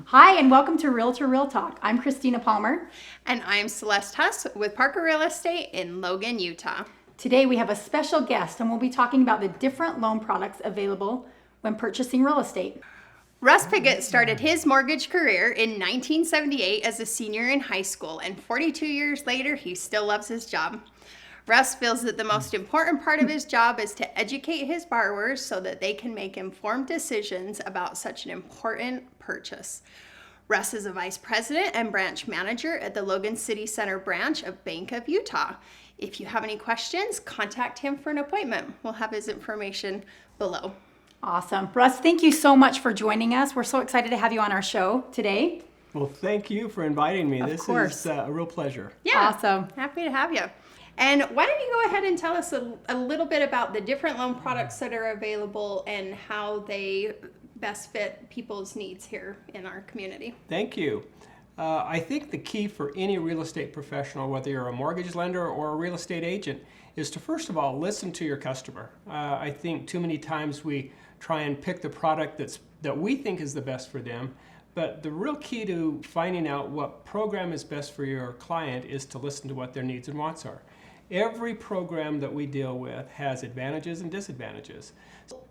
Hi, and welcome to Realtor Real Talk. I'm Christina Palmer. And I'm Celeste Huss with Parker Real Estate in Logan, Utah. Today we have a special guest, and we'll be talking about the different loan products available when purchasing real estate. Russ Piggott started his mortgage career in 1978 as a senior in high school, and 42 years later, he still loves his job. Russ feels that the most important part of his job is to educate his borrowers so that they can make informed decisions about such an important purchase. Russ is a vice president and branch manager at the Logan City Center branch of Bank of Utah. If you have any questions, contact him for an appointment. We'll have his information below. Awesome. Russ, thank you so much for joining us. We're so excited to have you on our show today. Well, thank you for inviting me. Of course. Is a real pleasure. Yeah, Awesome. Happy to have you. And why don't you go ahead and tell us a little bit about the different loan products that are available and how they best fit people's needs here in our community. Thank you. I think the key for any real estate professional, whether you're a mortgage lender or a real estate agent, is to first of all listen to your customer. I think too many times we try and pick the product that we think is the best for them, but the real key to finding out what program is best for your client is to listen to what their needs and wants are. Every program that we deal with has advantages and disadvantages.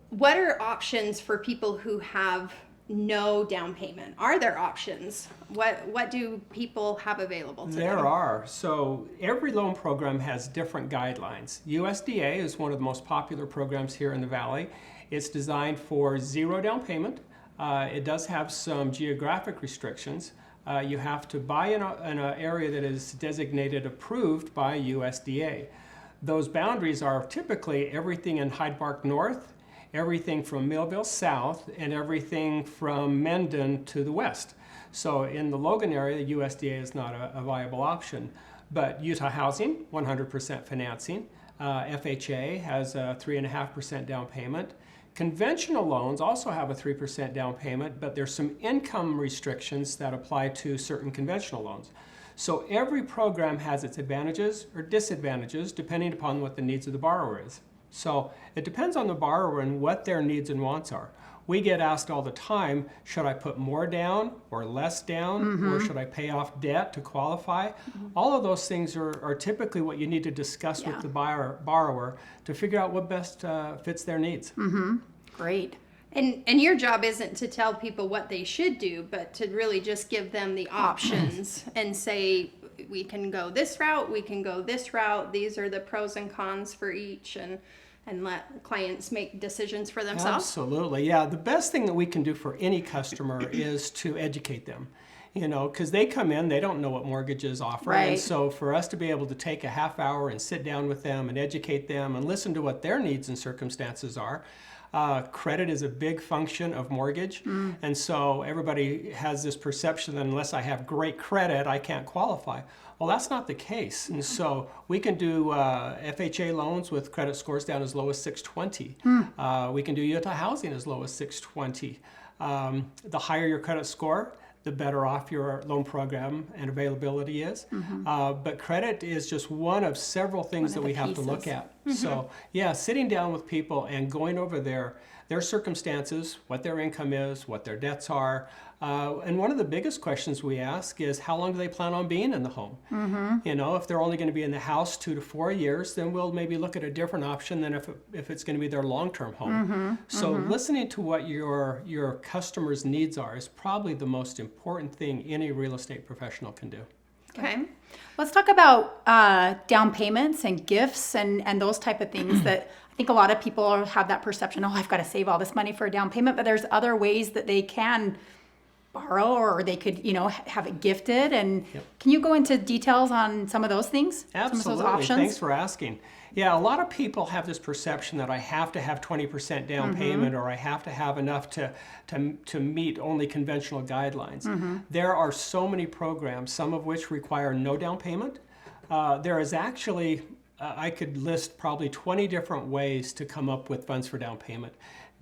What are options for people who have no down payment? Are there options? What do people have available to There them? are. So every loan program has different guidelines. USDA is one of the most popular programs here in the Valley. It's designed for zero down payment. It does have some geographic restrictions. You have to buy in an area that is designated approved by USDA. Those boundaries are typically everything in Hyde Park North, everything from Millville South, and everything from Mendon to the west. So in the Logan area, the USDA is not a viable option. But Utah Housing, 100% financing. FHA has a 3.5% down payment. Conventional loans also have a 3% down payment, but there's some income restrictions that apply to certain conventional loans. So every program has its advantages or disadvantages depending upon what the needs of the borrower is. So it depends on the borrower and what their needs and wants are. We get asked all the time, should I put more down or less down, or should I pay off debt to qualify? All of those things are typically what you need to discuss with the borrower to figure out what best fits their needs. Great. And your job isn't to tell people what they should do, but to really just give them the options and say, we can go this route, we can go this route, these are the pros and cons for each, and let clients make decisions for themselves. Absolutely, yeah. The best thing that we can do for any customer is to educate them. You know, because they come in, they don't know what mortgages offer. Right. And so for us to be able to take a half hour and sit down with them and educate them and listen to what their needs and circumstances are. Credit is a big function of mortgage. And so everybody has this perception that unless I have great credit, I can't qualify. Well, that's not the case. And so we can do FHA loans with credit scores down as low as 620. We can do Utah Housing as low as 620. The higher your credit score, the better off your loan program and availability is. But credit is just one of several things that we have to look at. So yeah, sitting down with people and going over their circumstances, what their income is, what their debts are. And one of the biggest questions we ask is, how long do they plan on being in the home? You know, if they're only going to be in the house 2 to 4 years, then we'll maybe look at a different option than if it's going to be their long-term home. So listening to what your customer's needs are is probably the most important thing any real estate professional can do. Okay. Let's talk about down payments and gifts and those type of things that I think a lot of people have that perception, oh, I've got to save all this money for a down payment, but there's other ways that they can borrow or they could, have it gifted. And can you go into details on some of those things? Absolutely. Some of those options? Thanks for asking. Yeah, a lot of people have this perception that I have to have 20% down payment or I have to have enough to meet only conventional guidelines. There are so many programs, some of which require no down payment. There is actually, I could list probably 20 different ways to come up with funds for down payment.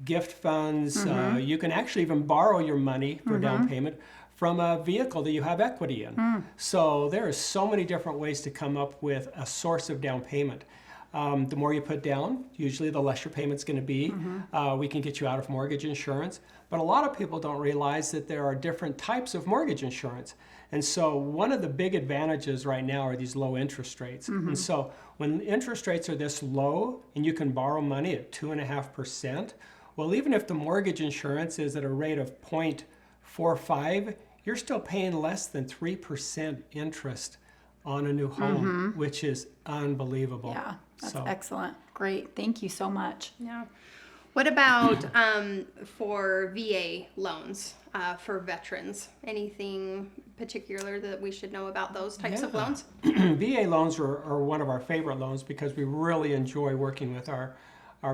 Gift funds, you can actually even borrow your money for down payment from a vehicle that you have equity in. So there are so many different ways to come up with a source of down payment. The more you put down, usually the less your payment's going to be. We can get you out of mortgage insurance. But a lot of people don't realize that there are different types of mortgage insurance. And so one of the big advantages right now are these low interest rates. And so when interest rates are this low and you can borrow money at 2.5%, well, even if the mortgage insurance is at a rate of 0.45, you're still paying less than 3% interest on a new home, which is unbelievable. Yeah, that's So- excellent. Great. Thank you so much. Yeah. What about for VA loans for veterans? Anything particular that we should know about those types of Yeah. loans? VA loans are one of our favorite loans because we really enjoy working with our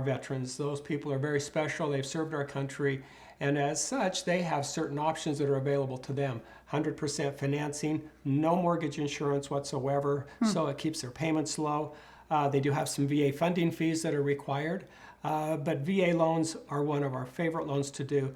veterans. Those people are very special. They've served our country. And as such, they have certain options that are available to them. 100% financing, no mortgage insurance whatsoever, so it keeps their payments low. They do have some VA funding fees that are required, but VA loans are one of our favorite loans to do.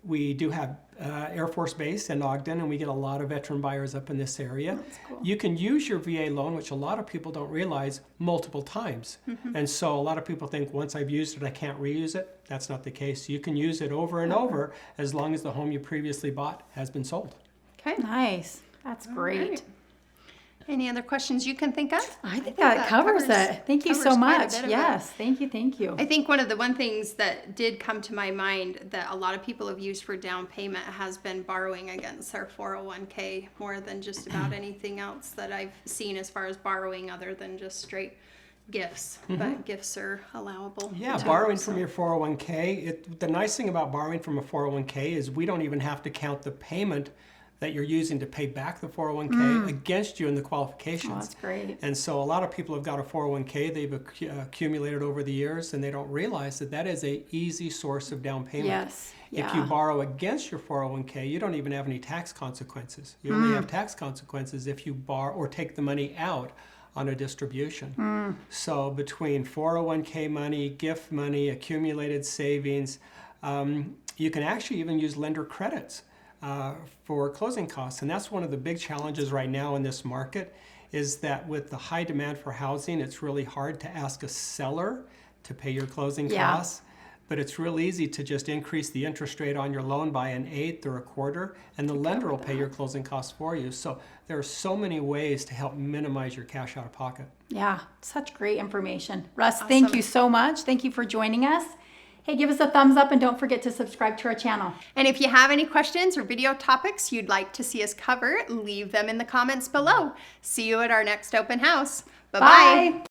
We do have Air Force Base in Ogden, and we get a lot of veteran buyers up in this area. That's cool. You can use your VA loan, which a lot of people don't realize, multiple times. And so a lot of people think once I've used it, I can't reuse it. That's not the case. You can use it over and over as long as the home you previously bought has been sold. Okay. Nice. That's great. right. Any other questions you can think of? I think that covers it. Thank you so covers quite a much. bit of it. Yes. Thank you. Thank you. I think one of the things that did come to my mind that a lot of people have used for down payment has been borrowing against their 401k more than just about anything else that I've seen as far as borrowing other than just straight gifts. But gifts are allowable. Yeah, too, borrowing so. from your 401k. The nice thing about borrowing from a 401k is we don't even have to count the payment that you're using to pay back the 401k against you in the qualifications. Oh, that's great. And so a lot of people have got a 401k they've accumulated over the years, and they don't realize that that is a easy source of down payment. Yes. If you borrow against your 401k, you don't even have any tax consequences. You only have tax consequences if you borrow or take the money out on a distribution. So between 401k money, gift money, accumulated savings, you can actually even use lender credits for closing costs. And that's one of the big challenges right now in this market, is that with the high demand for housing, it's really hard to ask a seller to pay your closing costs. But it's real easy to just increase the interest rate on your loan by 1/8 or 1/4, and the lender will pay your closing costs for you. So there are so many ways to help minimize your cash out of pocket. Yeah. Such great information. Russ, thank you so much. Thank you for joining us. Hey, give us a thumbs up and don't forget to subscribe to our channel. And if you have any questions or video topics you'd like to see us cover, leave them in the comments below. See you at our next open house. Bye-bye. Bye.